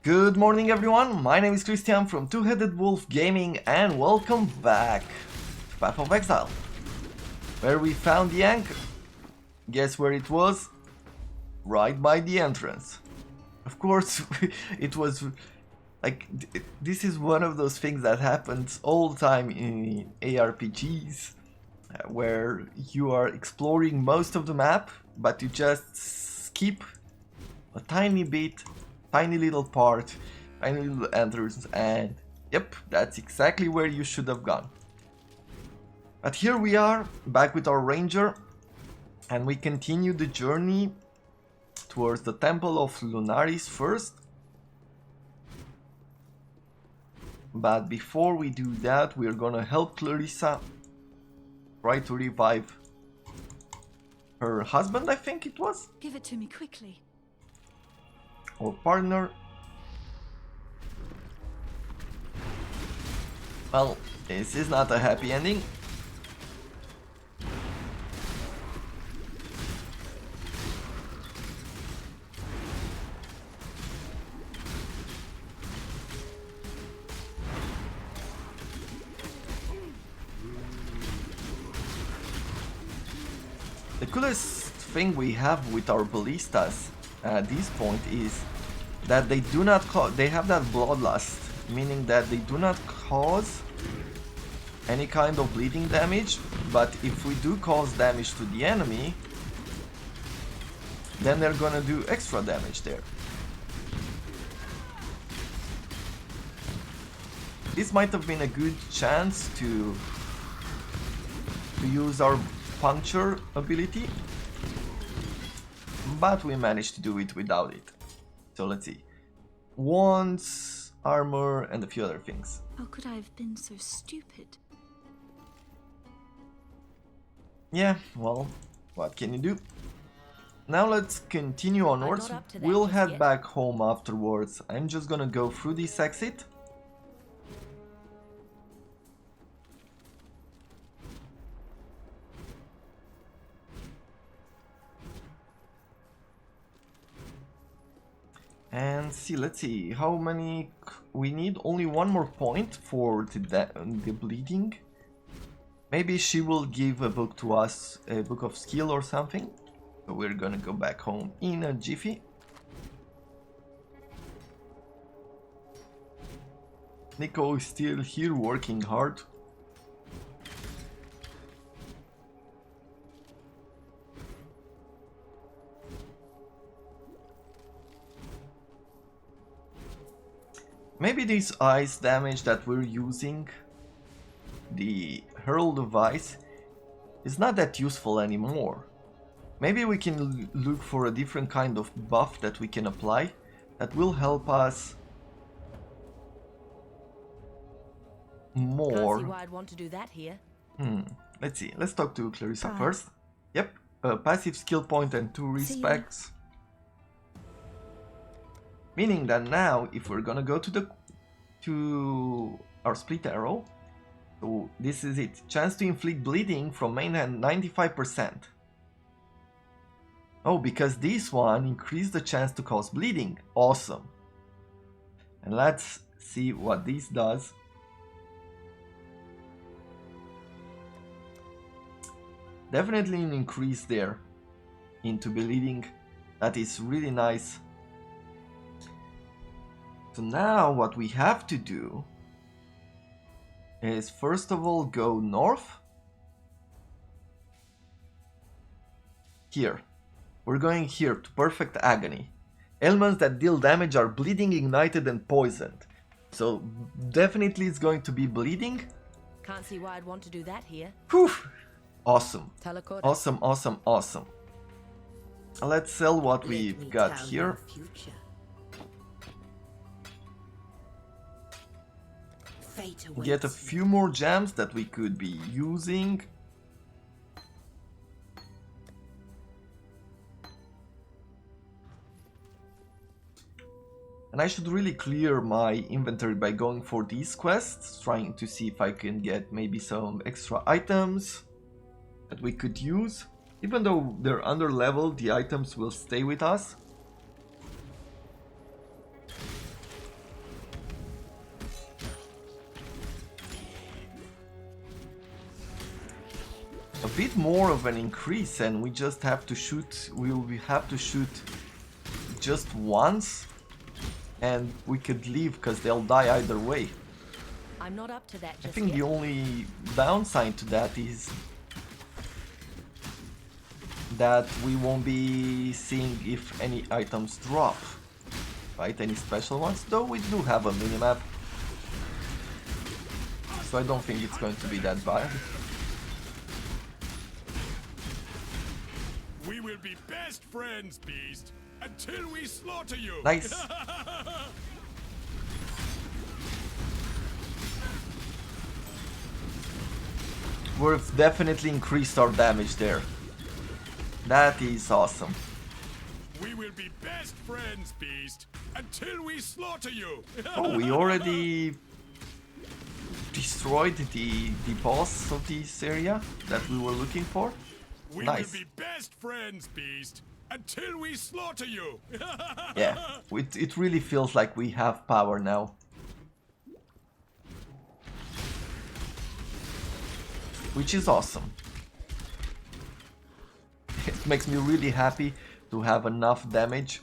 Good morning everyone, my name is Christian from Two-Headed Wolf Gaming and welcome back to Path of Exile, where we found the anchor. Guess where it was? Right by the entrance. Of course, it was like, this is one of those things that happens all the time in ARPGs, where you are exploring most of the map, but you just skip a tiny bit, tiny little part, tiny little entrance, and yep, that's exactly where you should have gone. But here we are, back with our ranger, and we continue the journey towards the Temple of Lunaris first. But before we do that, we're gonna help Clarissa try to revive her husband, I think it was? Give it to me quickly. Or partner. Well, this is not a happy ending. The coolest thing we have with our ballistas at this point is that they do not they have that bloodlust, meaning that they do not cause any kind of bleeding damage, but if we do cause damage to the enemy, then they're gonna do extra damage there. This might have been a good chance to use our puncture ability, but we managed to do it without it. So let's see. Wands, armor, and a few other things. How could I have been so stupid? Yeah, well, what can you do? Now let's continue onwards. We'll head back home afterwards. I'm just gonna go through this exit. And see, let's see, how many we need? Only one more point for the bleeding. Maybe she will give a book to us, a book of skill or something. So we're gonna go back home in a jiffy. Nico is still here working hard. Maybe this ice damage that we're using, the hurl device, is not that useful anymore. Maybe we can look for a different kind of buff that we can apply that will help us more. Can't see why I'd want to do that here. Let's see, let's talk to Clarissa first. Yep, a passive skill point and 2 respects. Meaning that now, if we're gonna go to our split arrow, so this is it. Chance to inflict bleeding from main hand 95%. Oh, because this one increased the chance to cause bleeding. Awesome. And let's see what this does. Definitely an increase there into bleeding. That is really nice. So now what we have to do is first of all go north. Here. We're going here to Perfect Agony. Elements that deal damage are bleeding, ignited, and poisoned. So definitely it's going to be bleeding. Can't see why I'd want to do that here. Whew! Awesome. Teleport. Awesome, awesome, awesome. Let's sell what we've got here. Get a few more gems that we could be using. And I should really clear my inventory by going for these quests, trying to see if I can get maybe some extra items that we could use. Even though they're under level, the items will stay with us. bit more of an increase, and we just have to shoot. We have to shoot just once, and we could leave because they'll die either way. I'm not up to that I just think yet. the only downside to that is that we won't be seeing if any items drop, right? Any special ones, though we do have a minimap, so I don't think it's going to be that bad. We will be best friends, Beast, until we slaughter you. Nice. We've definitely increased our damage there. That is awesome. We will be best friends, Beast, until we slaughter you. Oh, we already destroyed the boss of this area that we were looking for. We Nice. will be best friends, Beast, until we slaughter you. Yeah, it really feels like we have power now. Which is awesome. It makes me really happy to have enough damage.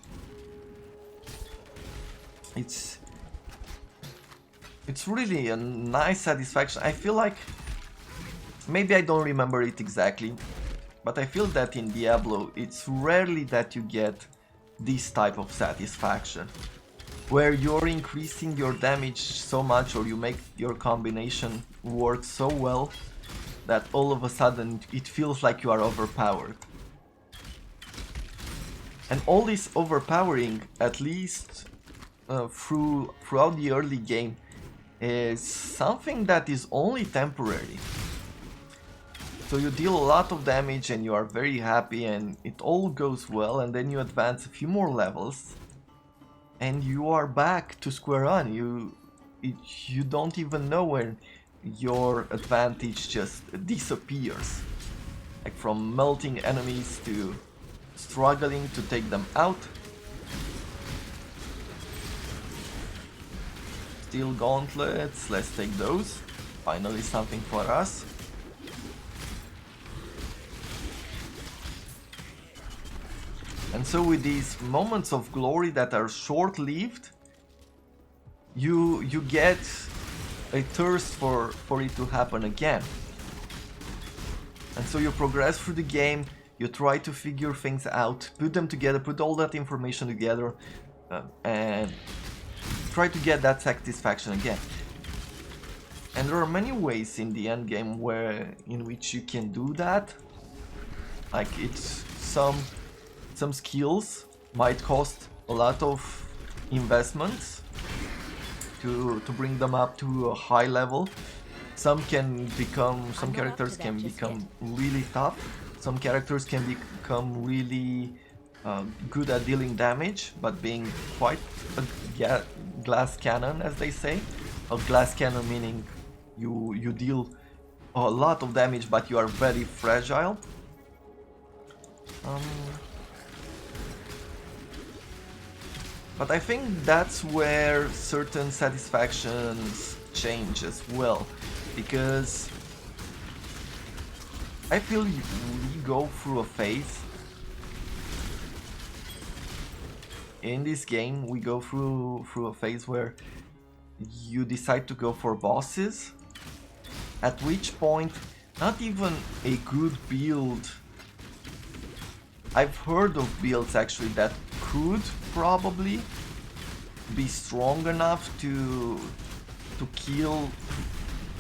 It's really a nice satisfaction. I feel like, maybe I don't remember it exactly, but I feel that in Diablo it's rarely that you get this type of satisfaction, where you're increasing your damage so much, or you make your combination work so well that all of a sudden it feels like you are overpowered. And all this overpowering, at least throughout the early game, is something that is only temporary. So you deal a lot of damage and you are very happy and it all goes well, and then you advance a few more levels and you are back to square one. You don't even know when your advantage just disappears. Like from melting enemies to struggling to take them out. Steel gauntlets, let's take those. Finally something for us. And so with these moments of glory that are short-lived, you get a thirst for it to happen again. And so you progress through the game, you try to figure things out, put them together, put all that information together, and try to get that satisfaction again. And there are many ways in the end game in which you can do that. Like some skills might cost a lot of investments to bring them up to a high level. Some characters can become really tough. Some characters can become really good at dealing damage, but being quite a glass cannon, as they say. A glass cannon meaning you deal a lot of damage, but you are very fragile. But I think that's where certain satisfactions change as well, because I feel we go through a phase in this game. We go through a phase where you decide to go for bosses, at which point not even a good build. I've heard of builds actually that could probably be strong enough to kill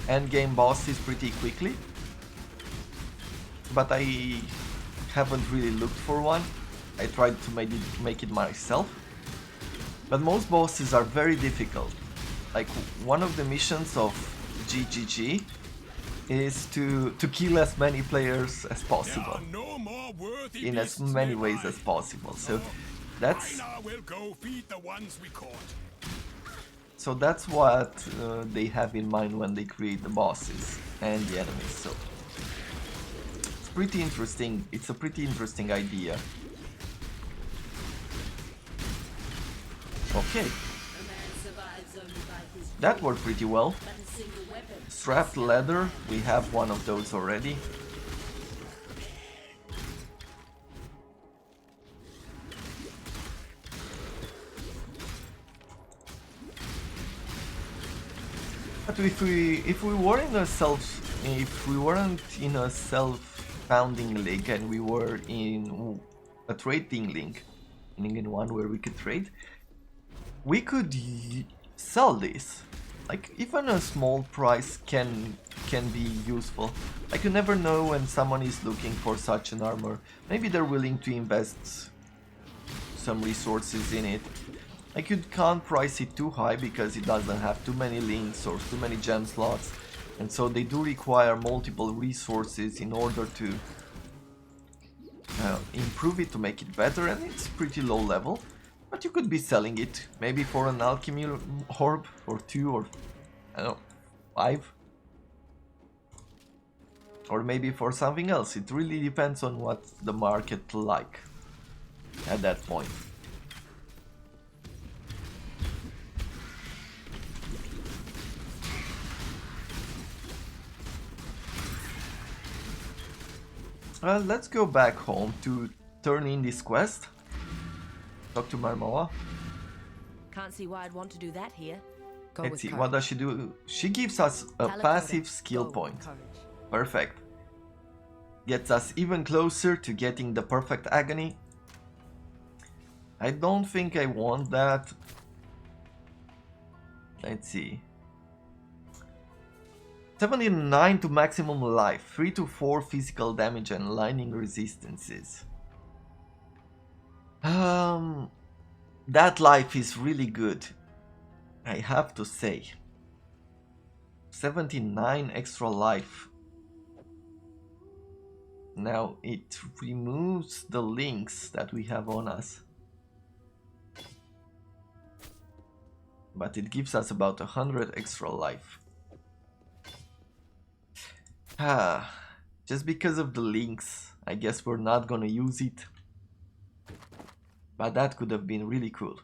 endgame bosses pretty quickly, but I haven't really looked for one. I tried to make it myself, but most bosses are very difficult. Like one of the missions of GGG is to kill as many players as possible in as many ways as possible. So that's what they have in mind when they create the bosses and the enemies. So it's pretty interesting. It's a pretty interesting idea. Okay, that worked pretty well. Strapped leather, we have one of those already. But if we were in a if we weren't in a self-founding league and we were in a trading league, meaning in one where we could trade, we could sell this. Like even a small price can be useful. Like you never know when someone is looking for such an armor. Maybe they're willing to invest some resources in it. Like you can't price it too high because it doesn't have too many links or too many gem slots, and so they do require multiple resources in order to improve it, to make it better, and it's pretty low level. But you could be selling it, maybe for an alchemy orb, or 2, or I don't know, 5. Or maybe for something else. It really depends on what the market like at that point. Let's go back home to turn in this quest. Talk to Marmoa. Can't see why I'd want to do that here. Go Let's with see, courage. what does she do? She gives us a Talakota, passive skill go with point. courage. Perfect. Gets us even closer to getting the perfect agony. I don't think I want that. Let's see. 79 to maximum life, 3 to 4 physical damage and lightning resistances. That life is really good, I have to say. 79 extra life. Now it removes the links that we have on us, but it gives us about 100 extra life. Just because of the links, I guess we're not gonna use it. But that could have been really cool.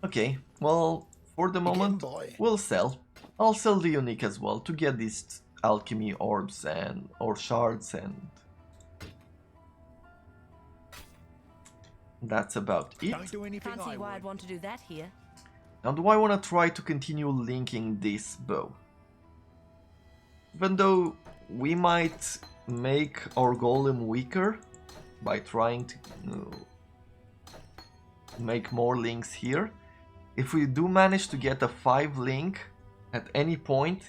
Okay, well, for the moment, we'll sell. I'll sell the unique as well to get these alchemy orbs or shards, and that's about it. Don't do anything Can't see I why I'd would. want to do that here. Now, do I want to try to continue linking this bow? Even though we might make our golem weaker by trying to make more links here. If we do manage to get a 5 link at any point,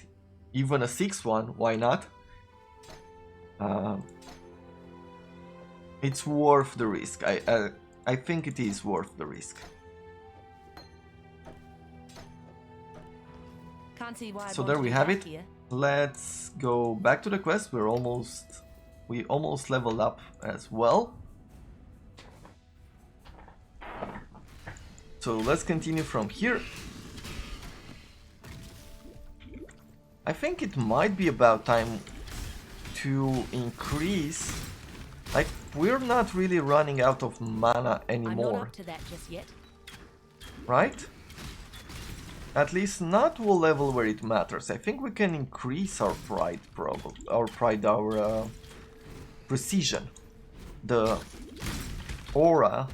even a 6 one, why not? It's worth the risk. I think it is worth the risk. Can't see why I'd So want there to we do have that it. here. Let's go back to the quest. We almost leveled up as well. So let's continue from here. I think it might be about time to increase. Like, we're not really running out of mana I'm not anymore, up to that just yet. right? At least not to a level where it matters. I think we can increase our pride, probably. Our precision. The aura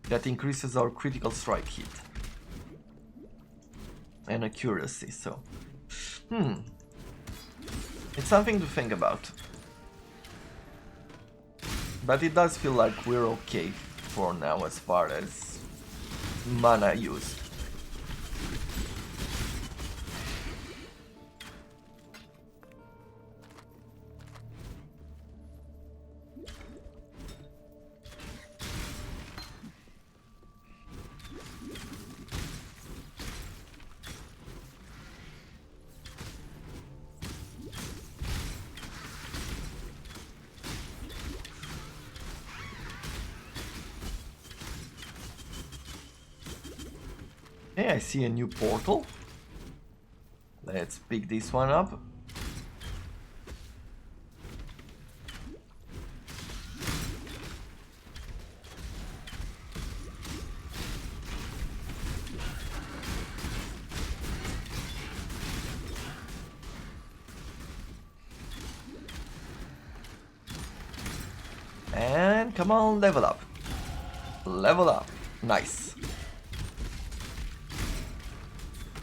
that increases our critical strike hit. And accuracy, so. It's something to think about. But it does feel like we're okay for now as far as mana use. Okay, I see a new portal. Let's pick this one up. And come on, level up. Level up. Nice.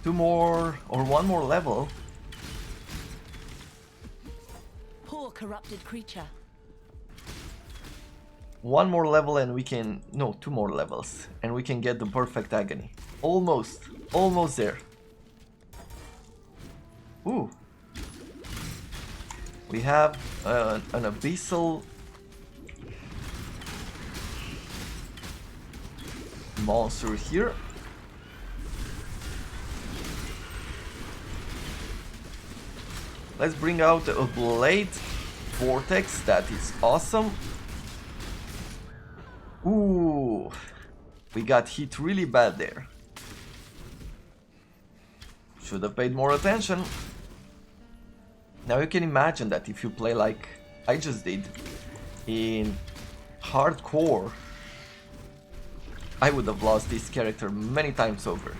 2 more or 1 more level. Poor corrupted creature. 1 more level and we can... no, 2 more levels. And we can get the perfect agony. Almost. Almost there. Ooh. We have an abyssal monster here. Let's bring out a blade vortex. That is awesome. Ooh, we got hit really bad there. Should have paid more attention. Now you can imagine that if you play like I just did in hardcore, I would have lost this character many times over.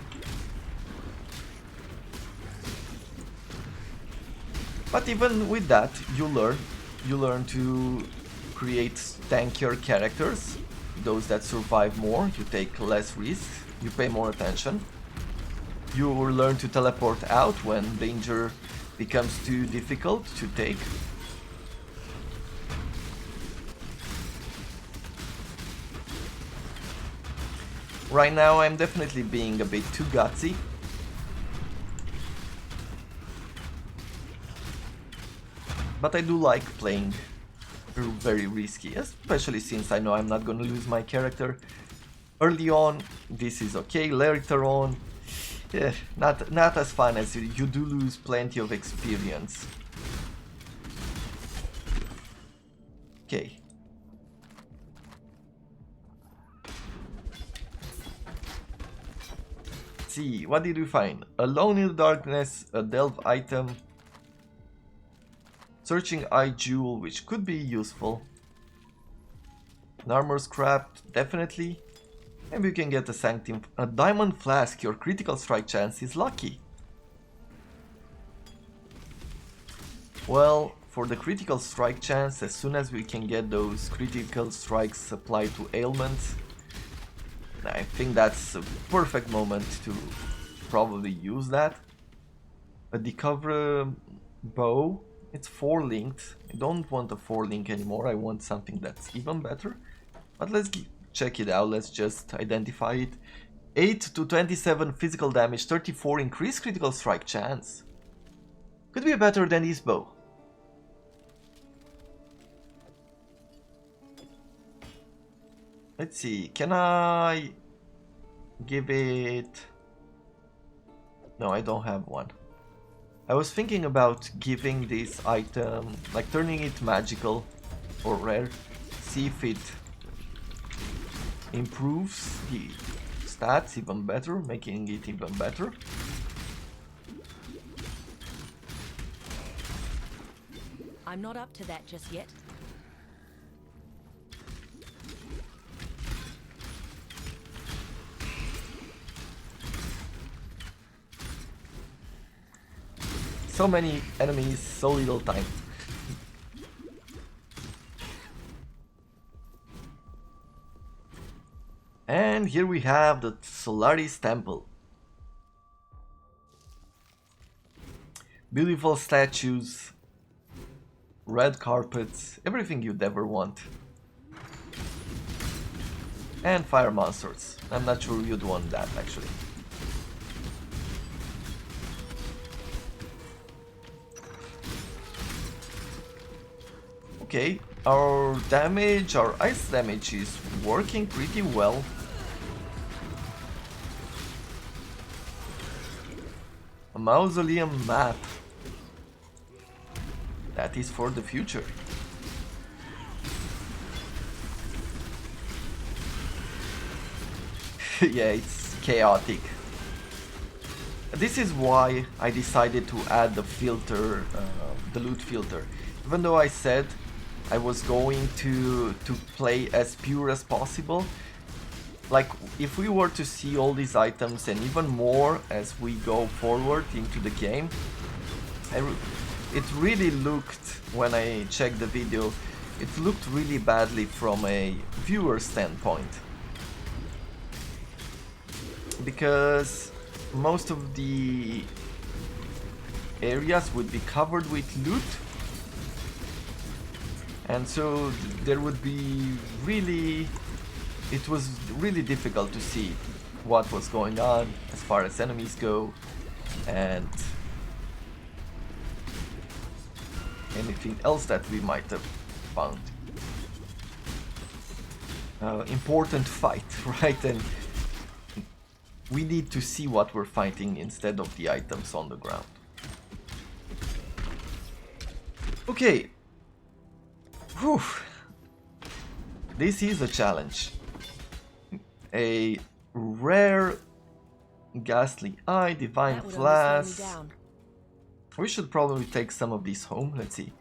But even with that, you learn to create tankier characters, those that survive more, you take less risks, you pay more attention. You learn to teleport out when danger becomes too difficult to take. Right now I'm definitely being a bit too gutsy. But I do like playing very risky, especially since I know I'm not gonna lose my character. Early on, this is okay. Later on, not as fun, as you do lose plenty of experience. Okay. Let's see, what did we find? Alone in the darkness, a delve item. Searching eye jewel, which could be useful. An armor scrap, definitely. Maybe you can get a sanctum. A diamond flask, your critical strike chance is lucky. Well, for the critical strike chance, as soon as we can get those critical strikes applied to ailments, I think that's a perfect moment to probably use that. A Decover bow, it's 4 linked. I don't want a 4 link anymore, I want something that's even better. But let's check it out, let's just identify it. 8 to 27 physical damage, 34 increased critical strike chance. Could be better than this bow. Let's see, can I give it... No, I don't have one. I was thinking about giving this item, like turning it magical or rare, see if it improves the stats even better, making it even better. I'm not up to that just yet. So many enemies, so little time. And here we have the Solaris Temple. Beautiful statues, red carpets, everything you'd ever want. And fire monsters. I'm not sure you'd want that actually. Okay, our damage, our ice damage is working pretty well. A mausoleum map. That is for the future. Yeah, it's chaotic. This is why I decided to add the filter, the loot filter. Even though I said I was going to play as pure as possible. Like, if we were to see all these items and even more as we go forward into the game, it really looked, when I checked the video, it looked really badly from a viewer standpoint. Because most of the areas would be covered with loot, and so there would be really, it was really difficult to see what was going on as far as enemies go and anything else that we might have found. Important fight, right? And we need to see what we're fighting instead of the items on the ground. Okay. Whew. This is a challenge. A rare ghastly eye, divine That would only slow me flask. down. We should probably take some of these home. Let's see.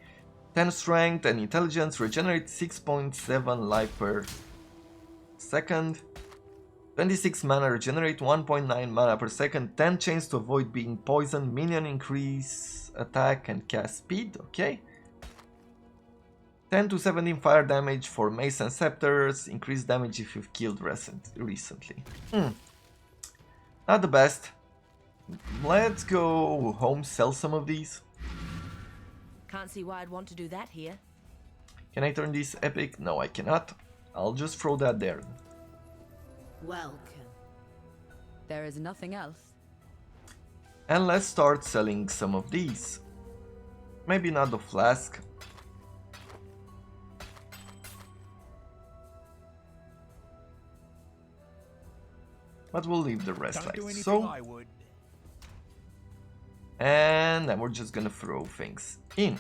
10 strength and intelligence, regenerate 6.7 life per second. 26 mana, regenerate 1.9 mana per second. 10 chains to avoid being poisoned. Minion increase attack and cast speed. Okay. 10 to 17 fire damage for mace and scepters. Increase damage if you've killed recently. Not the best. Let's go home, sell some of these. Can't see why I'd want to do that here. Can I turn this epic? No, I cannot. I'll just throw that there. Welcome. There is nothing else. And let's start selling some of these. Maybe not the flask. But we'll leave the rest Don't do like anything so. I would. And then we're just gonna throw things in.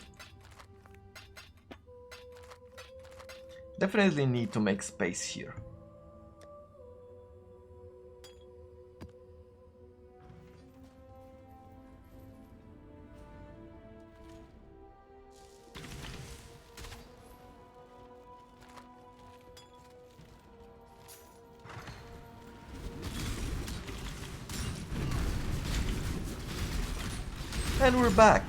Definitely need to make space here. And we're back.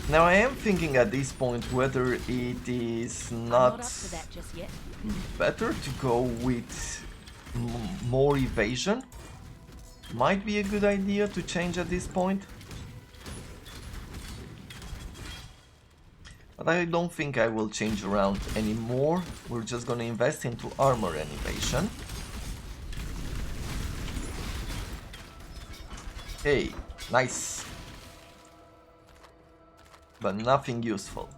Now I am thinking at this point whether it is I'm not not up to that just yet. better to go with more evasion. Might be a good idea to change at this point. But I don't think I will change around anymore. We're just gonna invest into armor and evasion. Hey, nice. But nothing useful.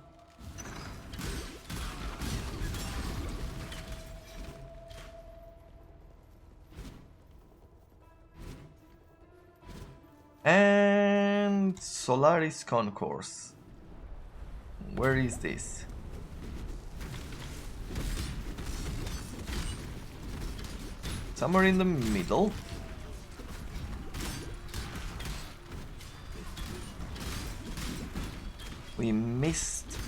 And Solaris Concourse. Where is this? Somewhere in the middle. We missed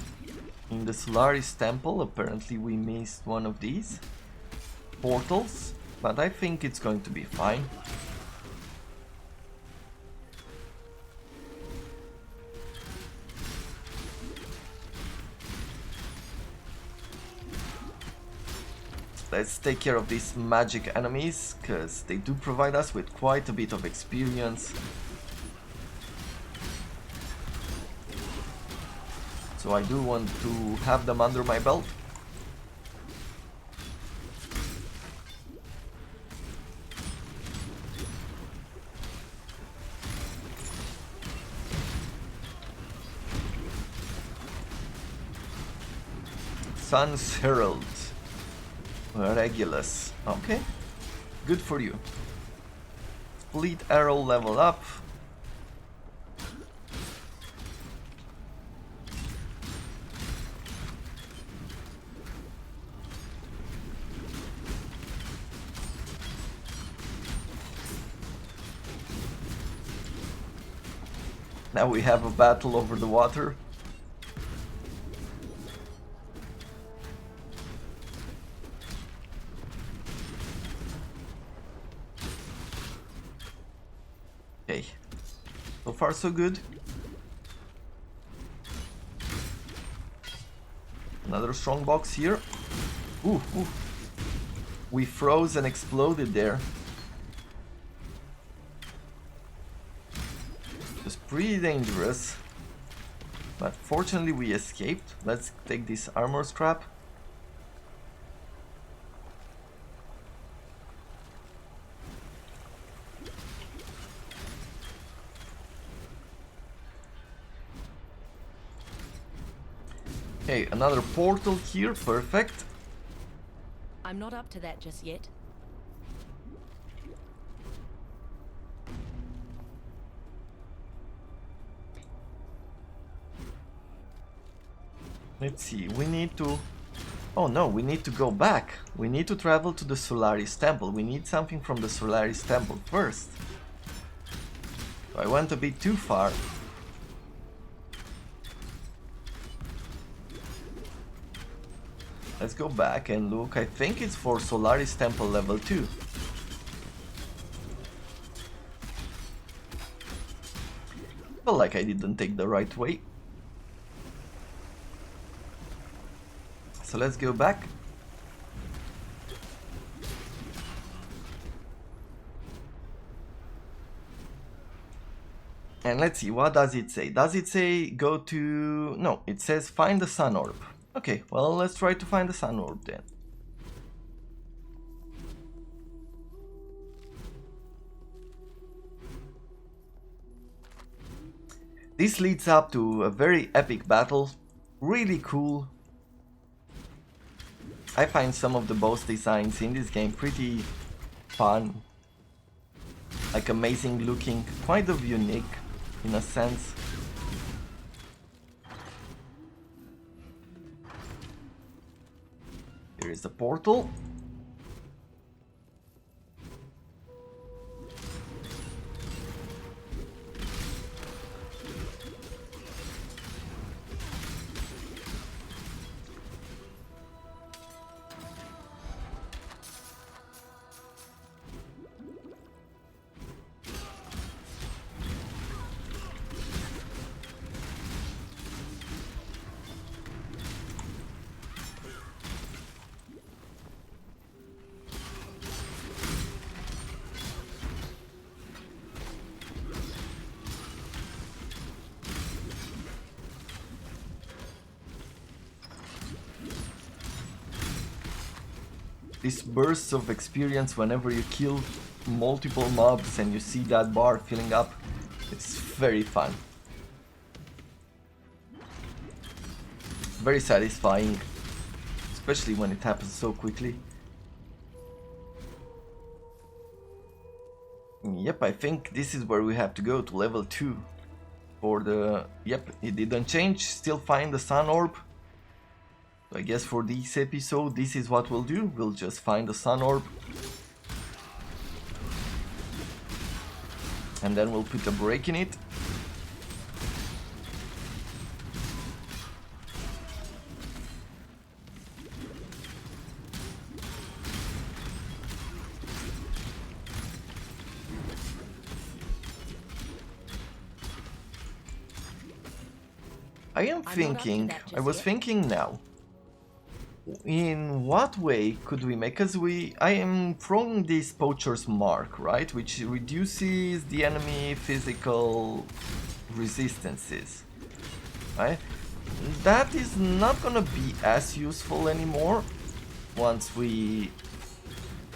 in the Solaris Temple. Apparently we missed one of these portals, but I think it's going to be fine. Let's take care of these magic enemies, because they do provide us with quite a bit of experience. So I do want to have them under my belt. Sun's Herald. Regulus. Okay. Good for you. Fleet Arrow level up. Now we have a battle over the water. Okay, so far so good. Another strong box here. Ooh, ooh. We froze and exploded there. It was pretty dangerous. But fortunately we escaped. Let's take this armor scrap. Okay, another portal here, perfect. I'm not up to that just yet. Let's see, we need to... Oh no, we need to go back. We need to travel to the Solaris Temple. We need something from the Solaris Temple first. I went a bit too far. Let's go back and look. I think it's for Solaris Temple level 2. Felt like I didn't take the right way. So let's go back. And let's see, what does it say? Does it say go to... No, it says find the sun orb. Okay, well, let's try to find the sun orb then. This leads up to a very epic battle. Really cool. I find some of the boss designs in this game pretty fun. Like amazing looking, kind of unique in a sense. Here is the portal. These bursts of experience whenever you kill multiple mobs and you see that bar filling up, it's very fun. Very satisfying, especially when it happens so quickly. Yep, I think this is where we have to go, to level 2. For the... Yep, it didn't change, still find the sun orb. So I guess for this episode, this is what we'll do. We'll just find the sun orb. And then we'll put a break in it. I was thinking now. In what way could we make, because I am throwing this poacher's mark, right, which reduces the enemy physical resistances, right? That is not gonna be as useful anymore once we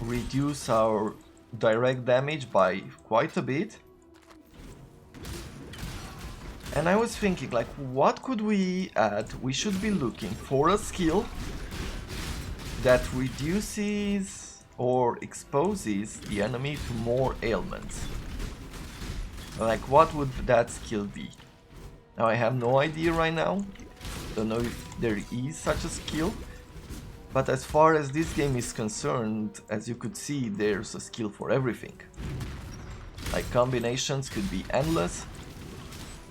reduce our direct damage by quite a bit. And I was thinking, like, what could we add? We should be looking for a skill that reduces or exposes the enemy to more ailments. Like, what would that skill be? Now I have no idea right now. Don't know if there is such a skill. But as far as this game is concerned, as you could see, there's a skill for everything. Like, combinations could be endless.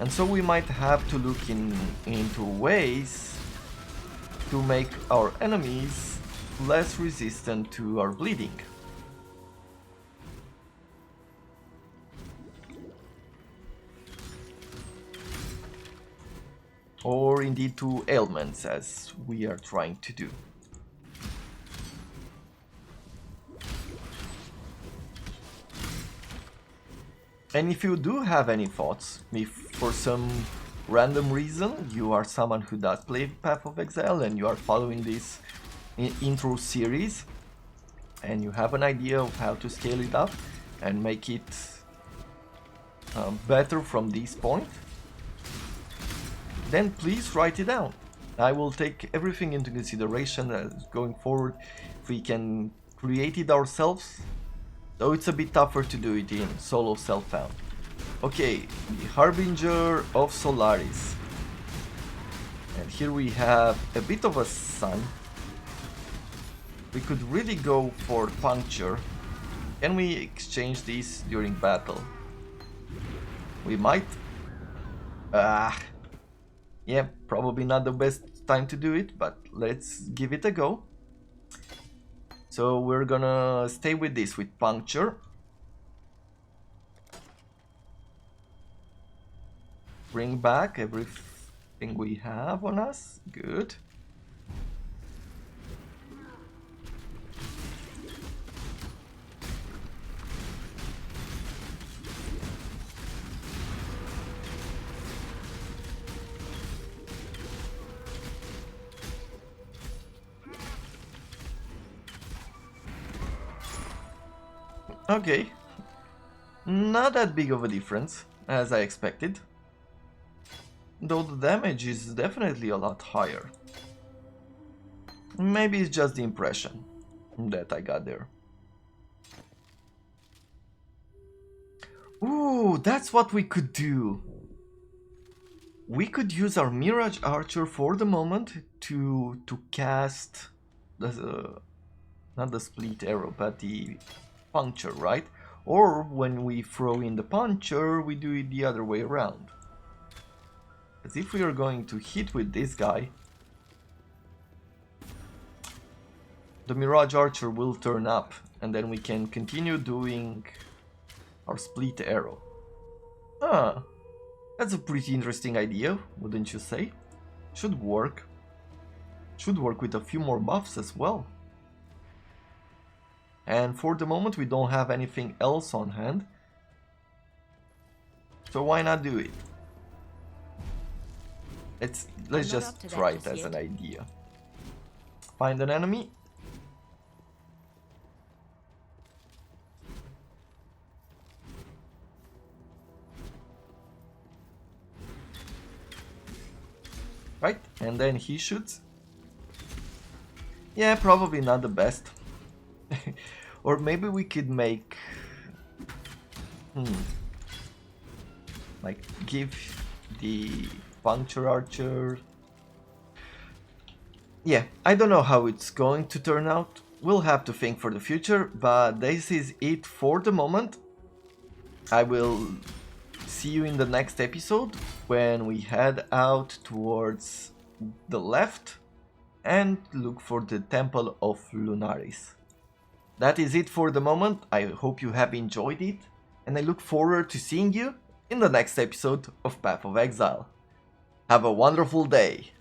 And so we might have to look into ways to make our enemies less resistant to our bleeding. or indeed to ailments, as we are trying to do. And if you do have any thoughts, if for some random reason you are someone who does play Path of Exile and you are following this intro series and you have an idea of how to scale it up and make it better from this point, then please write it down. I will take everything into consideration as going forward. If we can create it ourselves, though it's a bit tougher to do it in solo self-found. Okay, the Harbinger of Solaris. And here we have a bit of a sun. We could really go for puncture. Can we exchange these during battle? We might. Yeah, probably not the best time to do it, but let's give it a go. So we're gonna stay with this, with puncture. Bring back everything we have on us. Good. Okay, not that big of a difference as I expected, though the damage is definitely a lot higher. Maybe it's just the impression that I got there. Ooh, that's what we could do. We could use our Mirage Archer for the moment to cast the not the split arrow, but the puncture, right? Or when we throw in the puncture, we do it the other way around. As if we are going to hit with this guy, the Mirage Archer will turn up, and then we can continue doing our split arrow. Ah, that's a pretty interesting idea, wouldn't you say? Should work. Should work with a few more buffs as well. And for the moment we don't have anything else on hand, so why not do it? Let's just try it as an idea. Find an enemy. Right, and then he shoots. Yeah, probably not the best. Or maybe we could make... like, give the puncture archer... Yeah, I don't know how it's going to turn out. We'll have to think for the future, but this is it for the moment. I will see you in the next episode when we head out towards the left and look for the Temple of Lunaris. That is it for the moment. I hope you have enjoyed it, and I look forward to seeing you in the next episode of Path of Exile. Have a wonderful day!